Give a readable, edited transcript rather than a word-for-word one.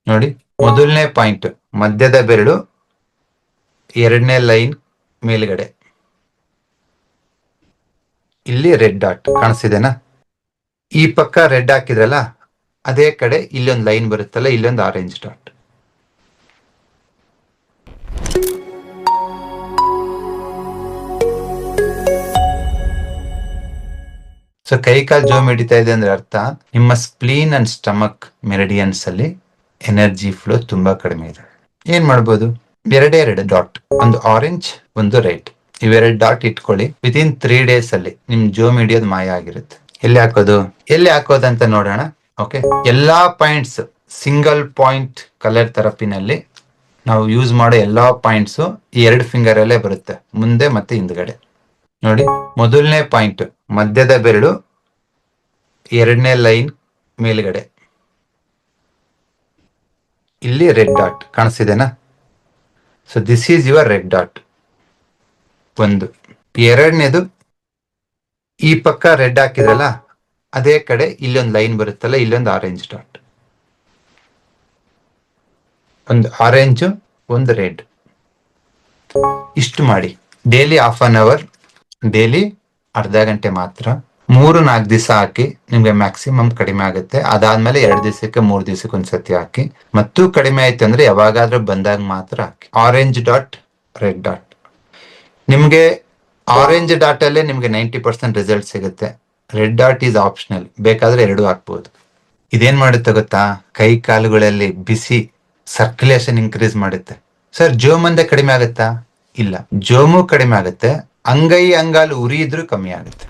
ನೋಡಿ, ಮೊದಲನೇ ಪಾಯಿಂಟ್ ಮಧ್ಯದ ಬೆರಳು, ಎರಡನೇ ಲೈನ್ ಮೇಲ್ಗಡೆ ಇಲ್ಲಿ ರೆಡ್ ಡಾಟ್ ಕಾಣಿಸ್ತಿದೆನಾ? ಈ ಪಕ್ಕ ರೆಡ್ ಹಾಕಿದ್ರಲ್ಲ, ಅದೇ ಕಡೆ ಇಲ್ಲೊಂದು ಲೈನ್ ಬರುತ್ತಲ್ಲ, ಇಲ್ಲೊಂದು ಆರೆಂಜ್ ಡಾಟ್. ಸೊ ಕೈ ಕಾಲು ಜೋಮ್ ಹಿಡಿತಾ ಇದೆ ಅಂದ್ರೆ ಅರ್ಥ ನಿಮ್ಮ ಸ್ಪ್ಲೀನ್ ಅಂಡ್ ಸ್ಟಮಕ್ ಮೆರಿಡಿಯನ್ಸ್ ಅಲ್ಲಿ ಎನರ್ಜಿ ಫ್ಲೋ ತುಂಬಾ ಕಡಿಮೆ ಇದೆ. ಏನ್ ಮಾಡ್ಬೋದು? ಎರಡೇ ಡಾಟ್, ಒಂದು ಆರೆಂಜ್ ಒಂದು ರೆಡ್, ಇವೆರಡು ಡಾಟ್ ಇಟ್ಕೊಳ್ಳಿ. ವಿತಿನ್ 3 days ಅಲ್ಲಿ ನಿಮ್ ಜೋಮ್ ಹಿಡಿಯೋದು ಮಾಯ ಆಗಿರುತ್ತೆ. ಎಲ್ಲಿ ಹಾಕೋದಂತ ನೋಡೋಣ. ಓಕೆ, ಎಲ್ಲಾ ಪಾಯಿಂಟ್ಸ್ ಸಿಂಗಲ್ ಪಾಯಿಂಟ್ ಕಲರ್ ಥೆರಪಿನಲ್ಲಿ ನಾವು ಯೂಸ್ ಮಾಡೋ ಎಲ್ಲಾ ಪಾಯಿಂಟ್ಸ್ ಈ 2 ಫಿಂಗರ್ ಅಲ್ಲೇ ಬರುತ್ತೆ, ಮುಂದೆ ಮತ್ತೆ ಹಿಂದ್ಗಡೆ. ನೋಡಿ, ಮೊದಲನೇ ಪಾಯಿಂಟ್ ಮಧ್ಯದ ಬೆರಳು, ಎರಡನೇ ಲೈನ್ ಮೇಲ್ಗಡೆ ಇಲ್ಲಿ ರೆಡ್ ಡಾಟ್ ಕಾಣಿಸ್ತಿದೆನಾ? So this is your red dot. ಒಂದು. ಎರಡನೇದು, ಈ ಪಕ್ಕ ರೆಡ್ ಹಾಕಿದ್ರಲ್ಲ, ಅದೇ ಕಡೆ ಇಲ್ಲೊಂದು ಲೈನ್ ಬರುತ್ತಲ್ಲ, ಇಲ್ಲೊಂದು ಆರೆಂಜ್ ಡಾಟ್. ಒಂದು ಆರೆಂಜ್ ಒಂದು ರೆಡ್. ಇಷ್ಟು ಮಾಡಿ ಡೈಲಿ ½ ಡೈಲಿ ಅರ್ಧ ಗಂಟೆ ಮಾತ್ರ 3-4 ದಿವಸ ಹಾಕಿ. ನಿಮ್ಗೆ ಮ್ಯಾಕ್ಸಿಮಮ್ ಕಡಿಮೆ ಆಗುತ್ತೆ. ಅದಾದ್ಮೇಲೆ 2 ದಿವಸಕ್ಕೆ 3 ದಿವಸಕ್ಕೆ ಒಂದ್ಸತಿ ಹಾಕಿ. ಮತ್ತು ಕಡಿಮೆ ಆಯ್ತು ಅಂದ್ರೆ ಯಾವಾಗಾದ್ರೂ ಬಂದಾಗ ಮಾತ್ರ ಹಾಕಿ. Orange dot red dot. ನಿಮ್ಗೆ ಆರೆಂಜ್ ಡಾಟ್ ಅಲ್ಲೇ ನಿಮ್ಗೆ 90% ರಿಸಲ್ಟ್ ಸಿಗುತ್ತೆ. ರೆಡ್ ಡಾಟ್ ಈಸ್ ಆಪ್ಷನಲ್, ಬೇಕಾದ್ರೆ 2 ಹಾಕ್ಬೋದು. ಇದೇನ್ ಮಾಡುತ್ತೆ ಗೊತ್ತಾ? ಕೈ ಕಾಲುಗಳಲ್ಲಿ ಬಿಸಿ ಸರ್ಕ್ಯುಲೇಷನ್ ಇನ್ಕ್ರೀಸ್ ಮಾಡುತ್ತೆ. ಸರ್, ಜೋಮಂದೆ ಕಡಿಮೆ ಆಗುತ್ತಾ? ಇಲ್ಲ, ಜೋಮು ಕಡಿಮೆ ಆಗುತ್ತೆ, ಅಂಗೈ ಅಂಗಾಲು ಉರಿ ಇದ್ರೂ ಕಮ್ಮಿ ಆಗುತ್ತೆ.